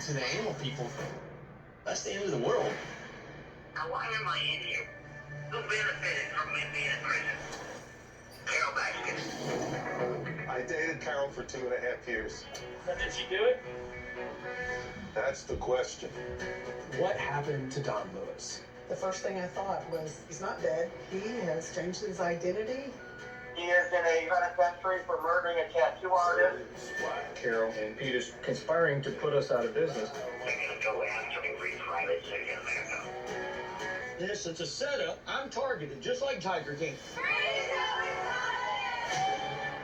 to the animal people, that's the end of the world. Now, why am I in here? Who benefited from me being in prison? Carol Baskin. I dated Carol for 2.5 years. Did she do it? That's the question. What happened to Don Lewis? The first thing I thought was, he's not dead. He has changed his identity. He is in a penitentiary for murdering a tattoo artist. Carol and PETA's conspiring to put us out of business. They're gonna go after me, re-private city in America. Yes, it's a setup. I'm targeted, just like Tiger King.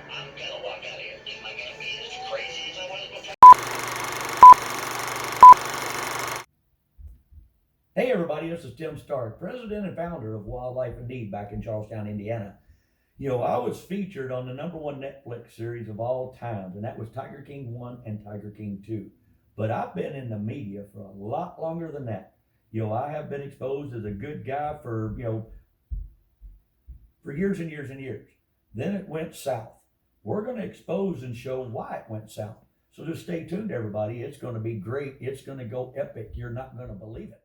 I'm gonna walk out of here. Am I gonna be as crazy as I was before? Hey everybody, this is Tim Stark, president and founder of Wildlife in Need back in Charlestown, Indiana. You know, I was featured on the #1 Netflix series of all times, and that was Tiger King 1 and Tiger King 2. But I've been in the media for a lot longer than that. You know, I have been exposed as a good guy for years and years and years. Then it went south. We're going to expose and show why it went south. So just stay tuned, everybody. It's going to be great. It's going to go epic. You're not going to believe it.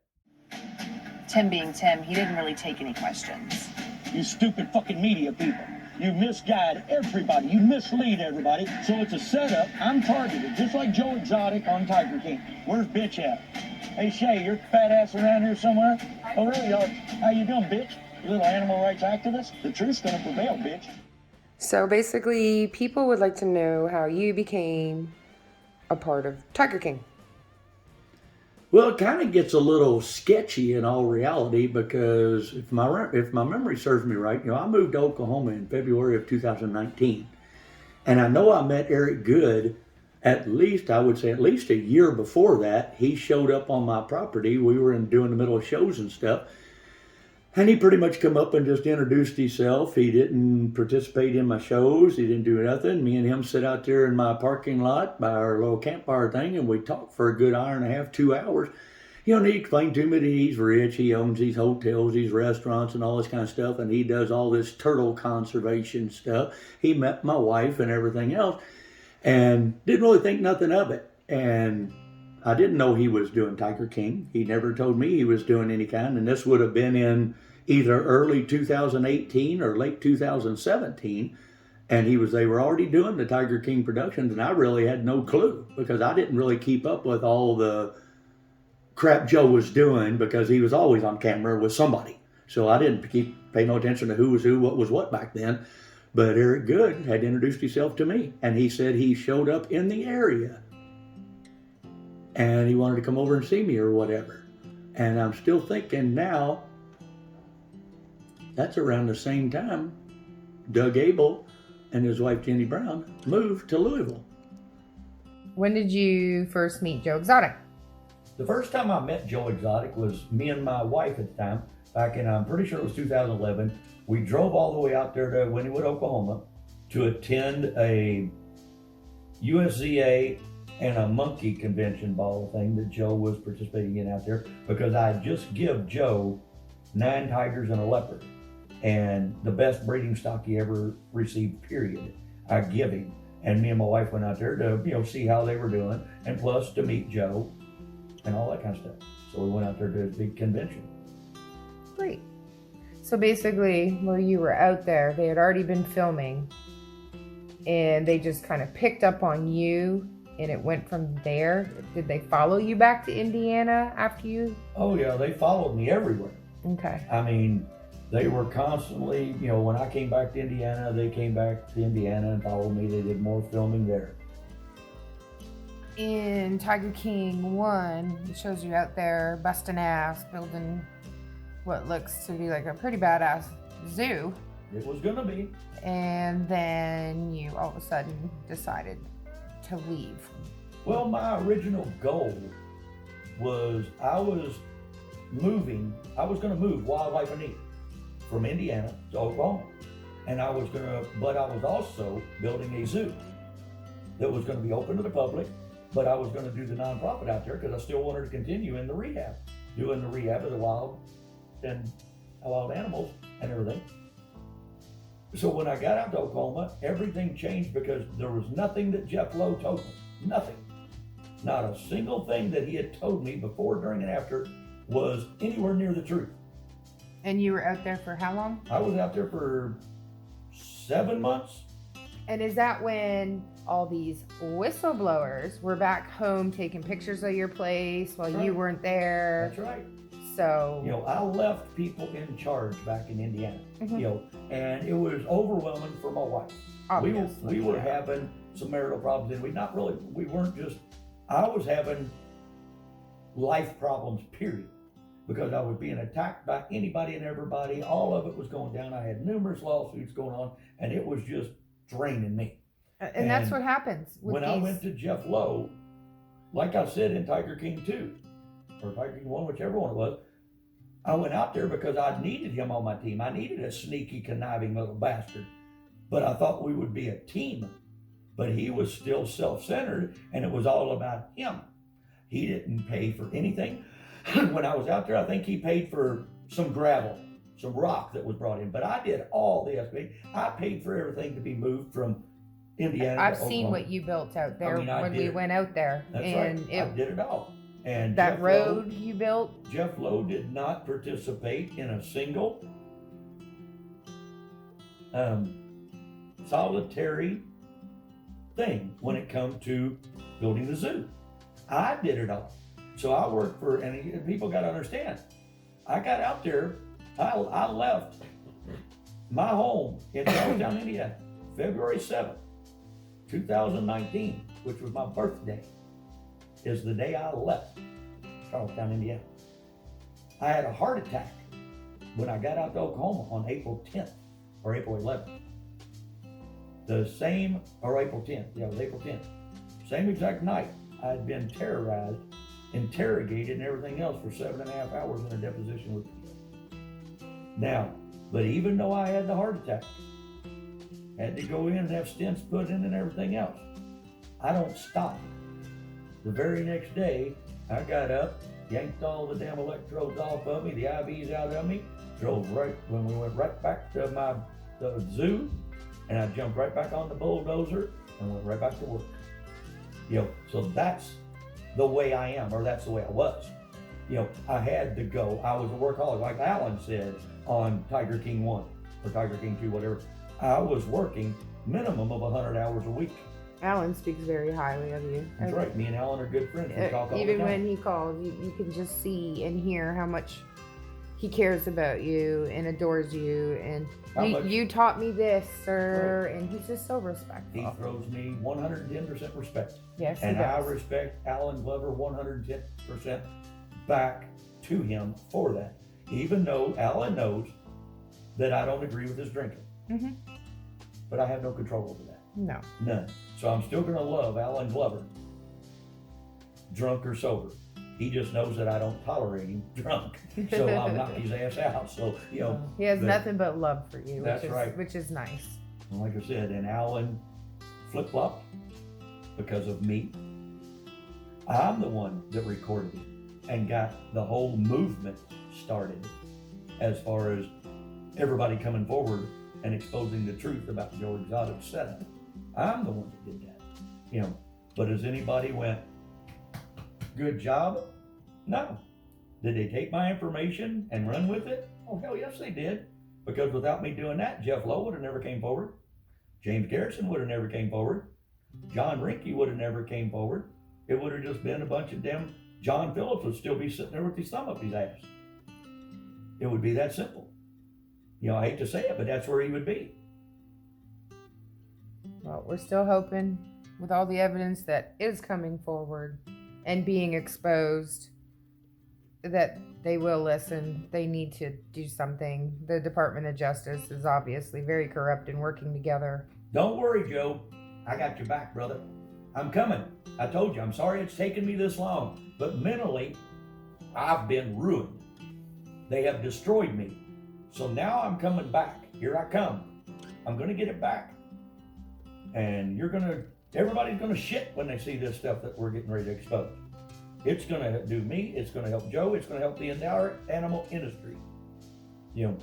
Tim being Tim, he didn't really take any questions. You stupid fucking media people. You misguide everybody. You mislead everybody. So it's a setup. I'm targeted, just like Joe Exotic on Tiger King. Where's bitch at? Hey Shay, you're fat ass around here somewhere? Oh really? How you doing, bitch? You little animal rights activist? The truth's gonna prevail, bitch. So basically, people would like to know how you became a part of Tiger King. Well, it kind of gets a little sketchy in all reality because if my memory serves me right, I moved to Oklahoma in February of 2019. And I know I met Eric Goode at least a year before that. He showed up on my property. We were doing the middle of shows and stuff. And he pretty much come up and just introduced himself. He didn't participate in my shows. He didn't do nothing. Me and him sit out there in my parking lot by our little campfire thing, and we talked for a good hour and a half, 2 hours. And he explained to me that he's rich. He owns these hotels, these restaurants, and all this kind of stuff, and he does all this turtle conservation stuff. He met my wife and everything else, and didn't really think nothing of it. And I didn't know he was doing Tiger King. He never told me he was doing any kind, and this would have been in either early 2018 or late 2017, and they were already doing the Tiger King productions, and I really had no clue because I didn't really keep up with all the crap Joe was doing because he was always on camera with somebody. So I didn't pay no attention to who was who, what was what back then. But Eric Goode had introduced himself to me, and he said he showed up in the area and he wanted to come over and see me or whatever. And I'm still thinking now, that's around the same time Doug Abel and his wife Jenny Brown moved to Louisville. When did you first meet Joe Exotic? The first time I met Joe Exotic was me and my wife at the time, back in, I'm pretty sure it was 2011. We drove all the way out there to Wynnewood, Oklahoma to attend a USZA and a monkey convention ball thing that Joe was participating in out there because I just give Joe 9 tigers and a leopard and the best breeding stock he ever received, period. I give him. And me and my wife went out there to, see how they were doing and plus to meet Joe and all that kind of stuff. So we went out there to his big convention. Great. So basically, while you were out there, they had already been filming and they just kind of picked up on you and it went from there. Did they follow you back to Indiana after you? Oh yeah, they followed me everywhere. Okay. I mean, they were constantly, when I came back to Indiana, they came back to Indiana and followed me. They did more filming there. In Tiger King 1, it shows you out there busting ass, building what looks to be like a pretty badass zoo. It was gonna be. And then you all of a sudden decided to leave. Well, my original goal was I was gonna move Wildlife in Need from Indiana to Oklahoma. And I was also building a zoo that was gonna be open to the public, but I was gonna do the nonprofit out there because I still wanted to continue in the rehab, doing the rehab of the wild animals and everything. So when I got out to Oklahoma, everything changed because there was nothing that Jeff Lowe told me, nothing. Not a single thing that he had told me before, during, and after was anywhere near the truth. And you were out there for how long? I was out there for 7 months. And is that when all these whistleblowers were back home taking pictures of your place while you weren't there? That's right. So, You know, I left people in charge back in Indiana, you know, and it was overwhelming for my wife. obviously, We were having some marital problems, and we weren't just, I was having life problems, period, because I was being attacked by anybody and everybody. All of it was going down. I had numerous lawsuits going on, and it was just draining me. And that's what happens with when I went to Jeff Lowe, like I said in Tiger King 2, or Tiger King 1, whichever one it was, I went out there because I needed him on my team. I needed a sneaky, conniving little bastard. But I thought we would be a team. But he was still self-centered, and it was all about him. He didn't pay for anything. When I was out there, I think he paid for some gravel, some rock that was brought in. But I did all the excavating. I paid for everything to be moved from Indiana to I've Oklahoma. seen what you built out there when we did. went out there. That's and right. I did it all. And that Jeff road Lowe, you built, Jeff Lowe did not participate in a single solitary thing when it come to building the zoo. I did it all. So I worked for, and people got to understand, I got out there, I left my home in Charlestown, Indiana, February 7th, 2019, which was my birthday, is the day I left Charlestown, Indiana. I had a heart attack when I got out to Oklahoma on April 10th or April 11th. April 10th, yeah, it was April 10th. Same exact night, I had been terrorized, interrogated, and everything else for 7.5 hours in a deposition with PETA. Now, but even though I had the heart attack, had to go in and have stents put in and everything else, I don't stop. The very next day, I got up, yanked all the damn electrodes off of me, the IVs out of me, when we went right back to the zoo, and I jumped right back on the bulldozer and went right back to work. You know, so that's the way I am, or that's the way I was. You know, I had to go. I was a workaholic, like Alan said on Tiger King 1 or Tiger King 2, whatever. I was working minimum of 100 hours a week. Alan speaks very highly of you. That's right. Me and Alan are good friends. We talk all the Even time. when he calls, you can just see and hear how much he cares about you and adores you. And you taught me this, sir. Right. And he's just so respectful. He throws me 110% respect. Yes, and he does. I respect Alan Glover 110% back to him for that. Even though Alan knows that I don't agree with his drinking. Mm-hmm. But I have no control over that. No. None. So I'm still going to love Alan Glover, drunk or sober. He just knows that I don't tolerate him drunk, so I'll knock his ass out. So, you know. He has nothing but love for you, that's right. Which is nice. And like I said, and Alan flip-flopped because of me. I'm the one that recorded it and got the whole movement started as far as everybody coming forward and exposing the truth about Joe Exotic's setup. I'm the one that did that, you know. But has anybody went, good job? No. Did they take my information and run with it? Oh, hell yes, they did. Because without me doing that, Jeff Lowe would have never came forward. James Garrison would have never came forward. John Rinke would have never came forward. It would have just been a bunch of them. John Phillips would still be sitting there with his thumb up his ass. It would be that simple. You know, I hate to say it, but that's where he would be. Well, we're still hoping with all the evidence that is coming forward and being exposed that they will listen. They need to do something. The Department of Justice is obviously very corrupt and working together. Don't worry, Joe. I got your back, brother. I'm coming. I told you, I'm sorry it's taken me this long, but mentally, I've been ruined. They have destroyed me. So now I'm coming back. Here I come. I'm going to get it back. And everybody's going to shit when they see this stuff that we're getting ready to expose. It's going to do me. It's going to help Joe. It's going to help the entire animal industry. You know.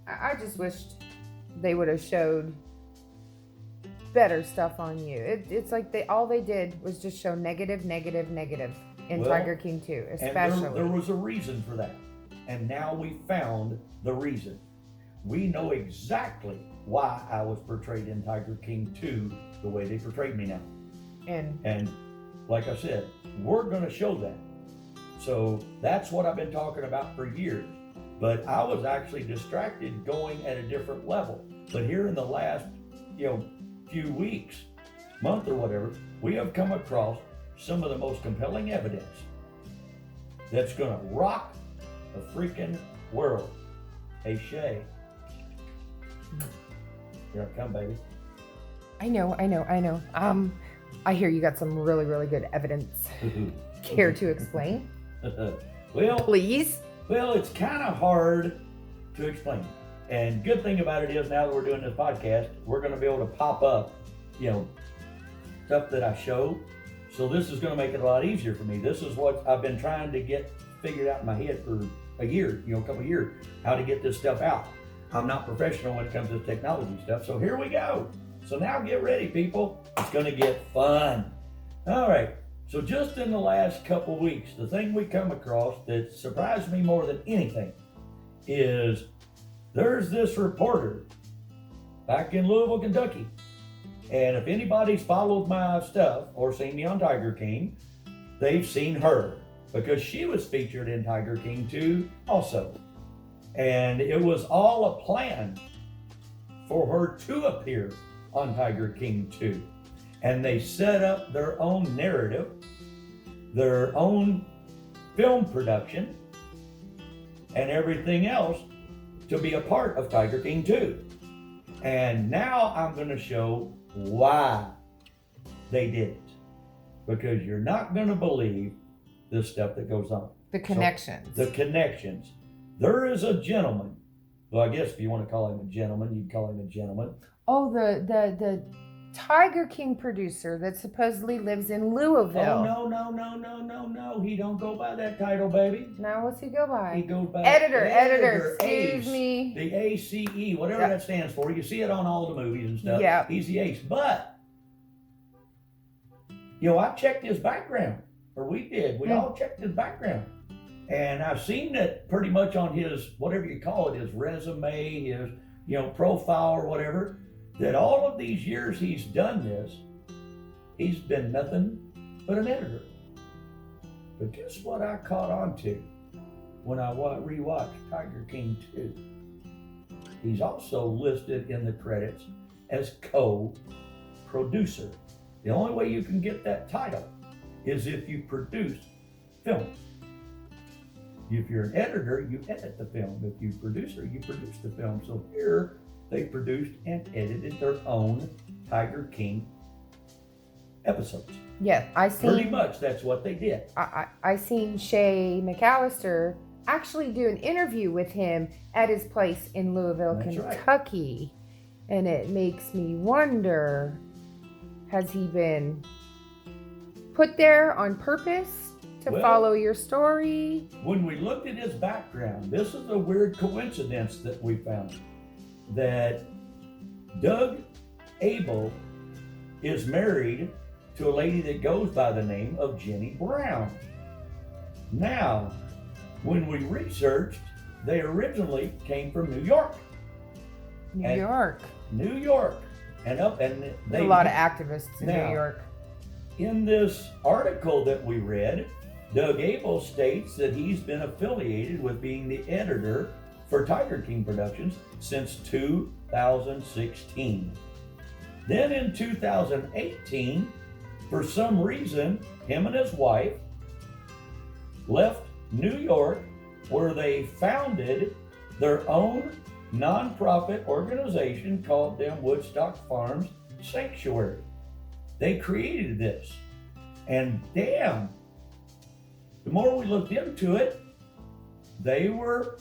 I just wished they would have showed better stuff on you. It's like all they did was just show negative in Tiger King 2, especially. And there was a reason for that. And now we found the reason. We know exactly why I was portrayed in Tiger King 2 the way they portrayed me now. And like I said, we're going to show that. So that's what I've been talking about for years. But I was actually distracted going at a different level. But here in the last, few weeks, month or whatever, we have come across some of the most compelling evidence that's going to rock the freaking world. Hey, Shay. Here I come, baby. I know. I hear you got some really, really good evidence. Care to explain? Well, please. Well, it's kind of hard to explain. And good thing about it is now that we're doing this podcast, we're going to be able to pop up, stuff that I show. So this is going to make it a lot easier for me. This is what I've been trying to get figured out in my head for a year, a couple of years, how to get this stuff out. I'm not professional when it comes to technology stuff. So here we go. So now get ready, people. It's going to get fun. All right. So just in the last couple weeks, the thing we come across that surprised me more than anything is there's this reporter back in Louisville, Kentucky. And if anybody's followed my stuff or seen me on Tiger King, they've seen her because she was featured in Tiger King 2 also. And it was all a plan for her to appear on Tiger King 2. And they set up their own narrative, their own film production, and everything else to be a part of Tiger King 2. And now I'm going to show why they did it. Because you're not going to believe this stuff that goes on. The connections. So, the connections. There is a gentleman. Well, I guess if you want to call him a gentleman, you'd call him a gentleman. Oh, the Tiger King producer that supposedly lives in Louisville. Oh, no. He don't go by that title, baby. Now, what's he go by? He goes by Editor. Excuse me. The ACE, whatever that stands for. You see it on all the movies and stuff. Yeah. He's the ace. But, I checked his background. Or we did. We all checked his background. And I've seen that pretty much on his, whatever you call it, his resume, his, profile or whatever, that all of these years he's done this, he's been nothing but an editor. But guess what I caught on to when I rewatched Tiger King 2? He's also listed in the credits as co-producer. The only way you can get that title is if you produce film. If you're an editor, you edit the film. If you're a producer, you produce the film. So here, they produced and edited their own Tiger King episodes. Yeah, I seen. Pretty much, that's what they did. I seen Shay McAllister actually do an interview with him at his place in Louisville, That's Kentucky. Right. And it makes me wonder, has he been put there on purpose to follow your story? When we looked at his background, this is a weird coincidence that we found. That Doug Abel is married to a lady that goes by the name of Jenny Brown. Now, when we researched, they originally came from New York. New York. And there's a lot of activists in New York. In this article that we read, Doug Abel states that he's been affiliated with being the editor for Tiger King Productions since 2016. Then in 2018, for some reason, him and his wife left New York, where they founded their own nonprofit organization called them Woodstock Farms Sanctuary. They created this. And damn, the more we looked into it, they were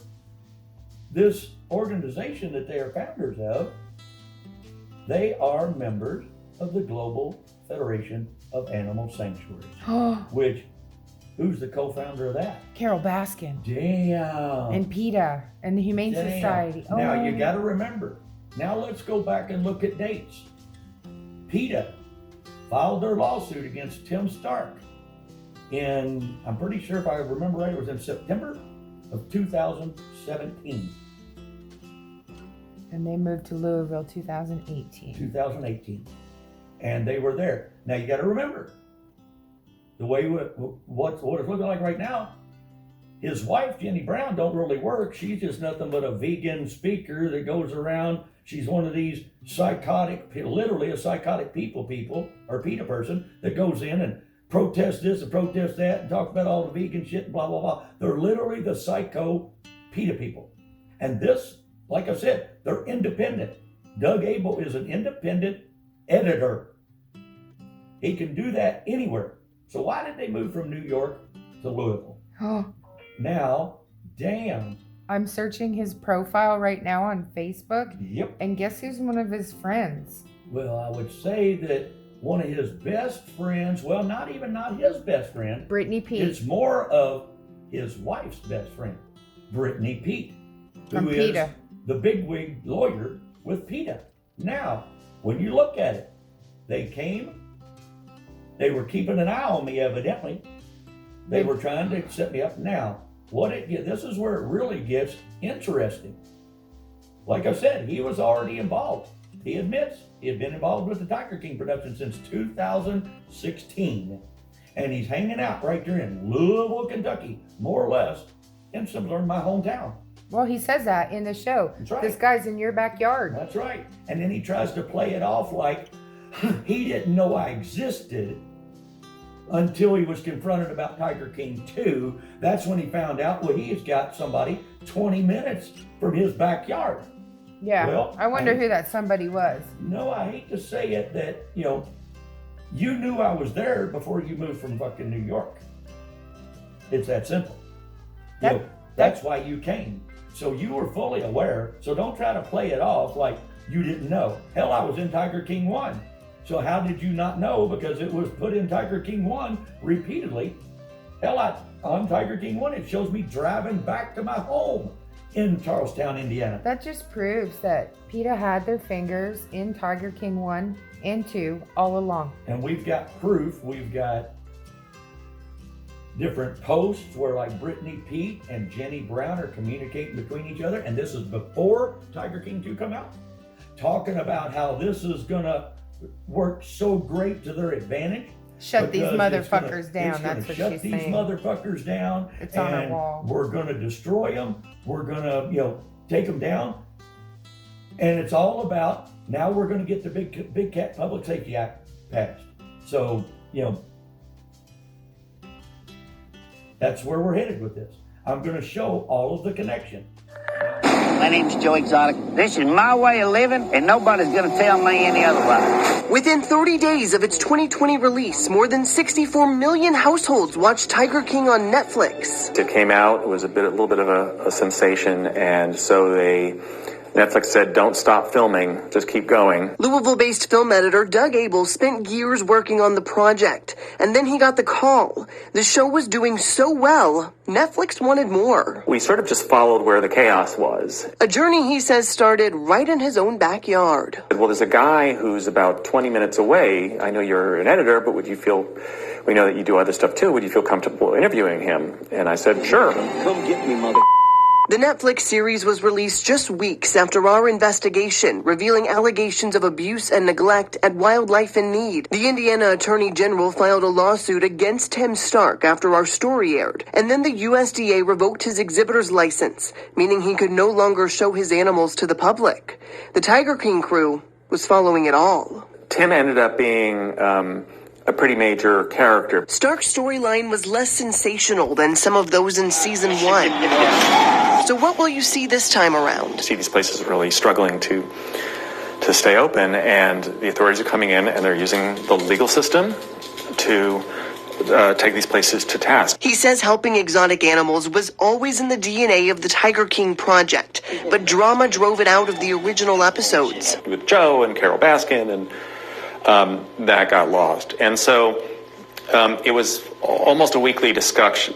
this organization that they are founders of. They are members of the Global Federation of Animal Sanctuaries. Which, who's the co-founder of that? Carol Baskin. Damn. And PETA and the Humane Society. Now you got to remember. Now let's go back and look at dates. PETA filed their lawsuit against Tim Stark in, I'm pretty sure if I remember right, it was in September of 2017. And they moved to Louisville 2018. 2018. And they were there. Now you got to remember, the way what it's looking like right now, his wife, Jenny Brown, don't really work. She's just nothing but a vegan speaker that goes around. She's one of these psychotic, literally a psychotic people, or PETA person that goes in and protests this and protests that and talks about all the vegan shit and blah, blah, blah. They're literally the psycho PETA people. And this, like I said, they're independent. Doug Abel is an independent editor. He can do that anywhere. So why did they move from New York to Louisville? Now, damn. I'm searching his profile right now on Facebook. Yep. And guess who's one of his friends? Well, I would say that one of his best friends, well, not his best friend. Brittany Pete. It's more of his wife's best friend, Brittany Pete, From who is PETA. the bigwig lawyer with PETA. Now, when you look at it, they came, they were keeping an eye on me, evidently. They were trying to set me up. Now, this is where it really gets interesting. Like I said, he was already involved. He admits he had been involved with the Tiger King production since 2016. And he's hanging out right there in Louisville, Kentucky, more or less, in similar to my hometown. Well, he says that in the show. That's right. This guy's in your backyard. That's right. And then he tries to play it off like he didn't know I existed until he was confronted about Tiger King 2. That's when he found out, well, he has got somebody 20 minutes from his backyard. Yeah. Well, I wonder who that somebody was. No, I hate to say it that, you knew I was there before you moved from fucking New York. It's that simple. That's why you came. So you were fully aware. So don't try to play it off like you didn't know. Hell, I was in Tiger King 1. So how did you not know? Because it was put in Tiger King 1 repeatedly. Hell, on Tiger King 1, it shows me driving back to my home in Charlestown, Indiana. That just proves that PETA had their fingers in Tiger King 1 and 2 all along. And we've got proof. We've got different posts where like Brittany Pete and Jenny Brown are communicating between each other. And this is before Tiger King 2 come out. Talking about how this is going to work so great to their advantage. Shut these motherfuckers down. That's what she's saying. Shut these motherfuckers down. It's on her wall. We're going to destroy them. We're going to, take them down. And it's all about, now we're going to get the Big Cat Public Safety Act passed. So, that's where we're headed with this. I'm going to show all of the connection. My name's Joe Exotic. This is my way of living, and nobody's going to tell me any otherwise. Within 30 days of its 2020 release, more than 64 million households watched Tiger King on Netflix. It came out, it was a little bit of a sensation, and so Netflix said, don't stop filming, just keep going. Louisville-based film editor Doug Abel spent years working on the project, and then he got the call. The show was doing so well, Netflix wanted more. We sort of just followed where the chaos was. A journey, he says, started right in his own backyard. Well, there's a guy who's about 20 minutes away. I know you're an editor, but we know that you do other stuff too. Would you feel comfortable interviewing him? And I said, sure. Come get me, mother. The Netflix series was released just weeks after our investigation, revealing allegations of abuse and neglect at Wildlife in Need. The Indiana Attorney General filed a lawsuit against Tim Stark after our story aired, and then the USDA revoked his exhibitor's license, meaning he could no longer show his animals to the public. The Tiger King crew was following it all. Tim ended up being a pretty major character. Stark's storyline was less sensational than some of those in season 1. So what will you see this time around? You see these places really struggling to stay open, and the authorities are coming in and they're using the legal system to take these places to task. He says helping exotic animals was always in the DNA of the Tiger King project, but drama drove it out of the original episodes. With Joe and Carol Baskin, and that got lost. And so it was almost a weekly discussion.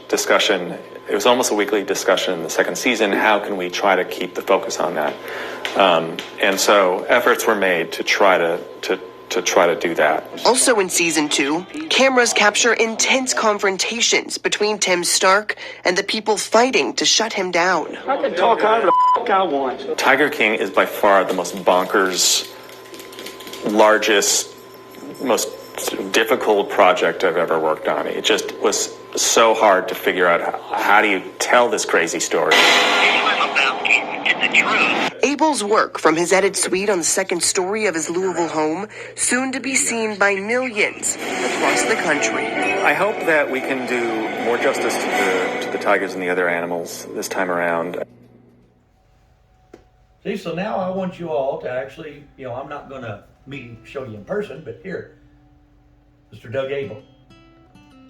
It was almost a weekly discussion in the second season. How can we try to keep the focus on that? And so efforts were made to try to try to do that. Also in season 2, cameras capture intense confrontations between Tim Stark and the people fighting to shut him down. I can talk however the f*** I want. Tiger King is by far the most bonkers, largest, most difficult project I've ever worked on. It just was so hard to figure out how do you tell this crazy story. It's the truth. Abel's work from his edit suite on the second story of his Louisville home, soon to be seen by millions across the country. I hope that we can do more justice to the tigers and the other animals this time around. See, so now I want you all to actually, I'm not going to show you in person, but here, Mr. Doug Abel.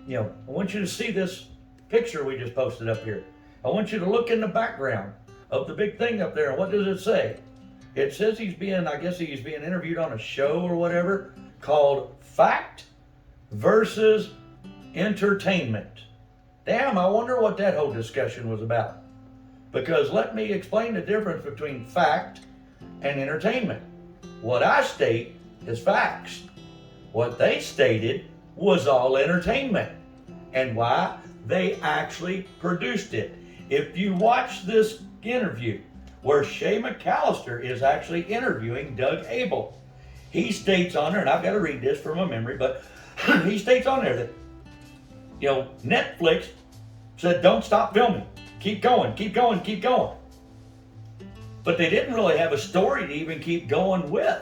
I want you to see this picture we just posted up here. I want you to look in the background of the big thing up there. And what does it say? It says he's being interviewed on a show or whatever called Fact versus Entertainment. Damn, I wonder what that whole discussion was about. Because let me explain the difference between fact and entertainment. What I state is facts. What they stated was all entertainment. And why? They actually produced it. If you watch this interview where Shay McAllister is actually interviewing Doug Abel, he states on there, and I've got to read this from my memory, but he states on there that, Netflix said, don't stop filming. Keep going, keep going, keep going. But they didn't really have a story to even keep going with,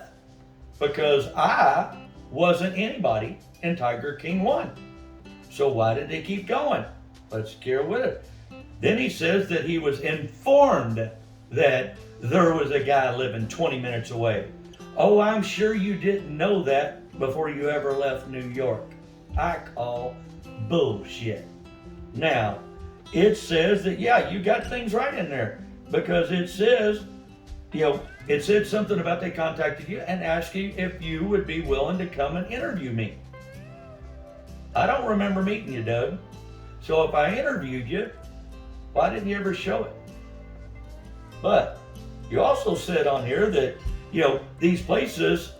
because I wasn't anybody in Tiger King 1. So why did they keep going? Let's get with it. Then he says that he was informed that there was a guy living 20 minutes away. Oh, I'm sure you didn't know that before you ever left New York. I call bullshit. Now, it says that, yeah, you got things right in there, because it says, it said something about they contacted you and asked you if you would be willing to come and interview me. I don't remember meeting you, Doug. So if I interviewed you, why didn't you ever show it? But you also said on here that, these places,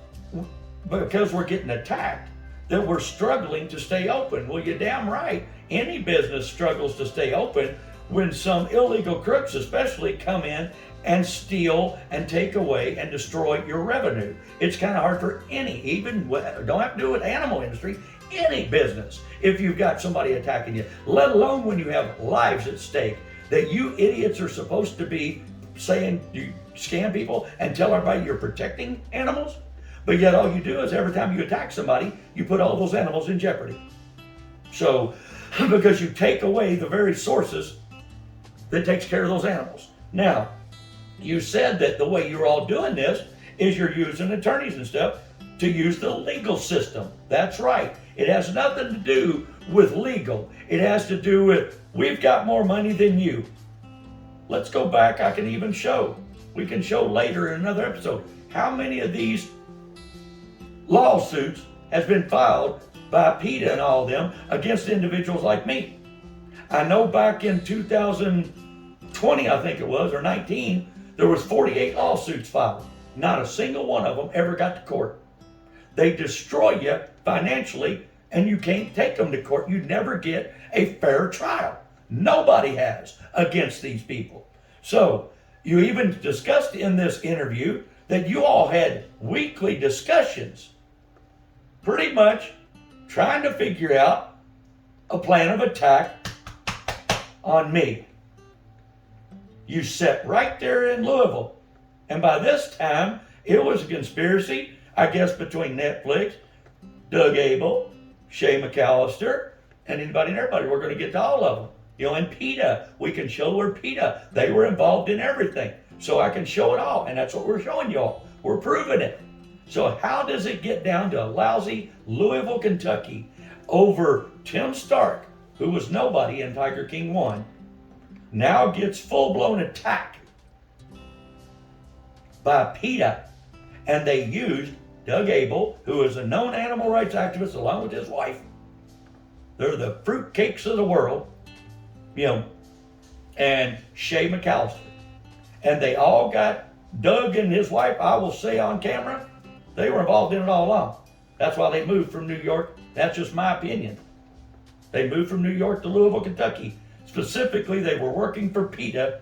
because we're getting attacked, that we're struggling to stay open. Well, you're damn right. Any business struggles to stay open when some illegal crooks especially come in and steal and take away and destroy your revenue. It's kind of hard for don't have to do with animal industry, any business, if you've got somebody attacking you, let alone when you have lives at stake, that you idiots are supposed to be saying you scam people and tell everybody you're protecting animals, but yet all you do is every time you attack somebody, you put all those animals in jeopardy. So, because you take away the very sources that takes care of those animals. Now, you said that the way you're all doing this is you're using attorneys and stuff to use the legal system. That's right. It has nothing to do with legal. It has to do with, we've got more money than you. Let's go back. We can show later in another episode how many of these lawsuits has been filed by PETA and all of them against individuals like me. I know back in 2020, I think it was, or 19, there was 48 lawsuits filed. Not a single one of them ever got to court. They destroy you financially, and you can't take them to court. You never get a fair trial. Nobody has against these people. So you even discussed in this interview that you all had weekly discussions, pretty much trying to figure out a plan of attack on me. You sat right there in Louisville. And by this time, it was a conspiracy, I guess, between Netflix, Doug Abel, Shay McAllister, and anybody and everybody. We're going to get to all of them. And PETA, we can show where PETA, they were involved in everything. So I can show it all, and that's what we're showing you all. We're proving it. So how does it get down to a lousy Louisville, Kentucky, over Tim Stark, who was nobody in Tiger King 1, now gets full-blown attack by PETA, and they used Doug Abel, who is a known animal rights activist along with his wife. They're the fruitcakes of the world, and Shay McAllister. And they all got Doug and his wife, I will say on camera, they were involved in it all along. That's why they moved from New York. That's just my opinion. They moved from New York to Louisville, Kentucky. Specifically, they were working for PETA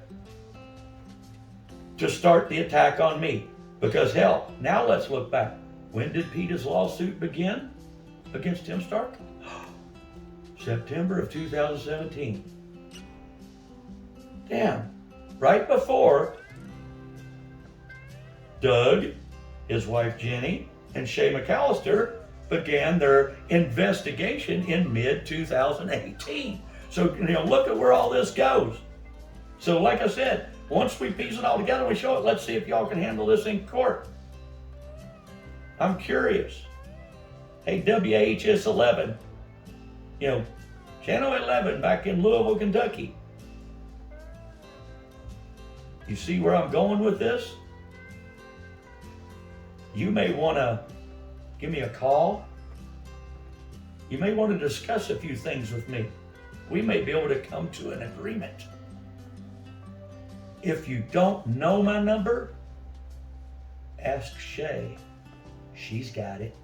to start the attack on me. Because hell, now let's look back. When did PETA's lawsuit begin against Tim Stark? September of 2017. Damn, right before Doug, his wife Jenny, and Shay McAllister began their investigation in mid-2018. So, look at where all this goes. So, like I said, once we piece it all together, we show it, let's see if y'all can handle this in court. I'm curious. Hey, WHS 11, Channel 11 back in Louisville, Kentucky. You see where I'm going with this? You may want to give me a call. You may want to discuss a few things with me. We may be able to come to an agreement. If you don't know my number, ask Shay. She's got it.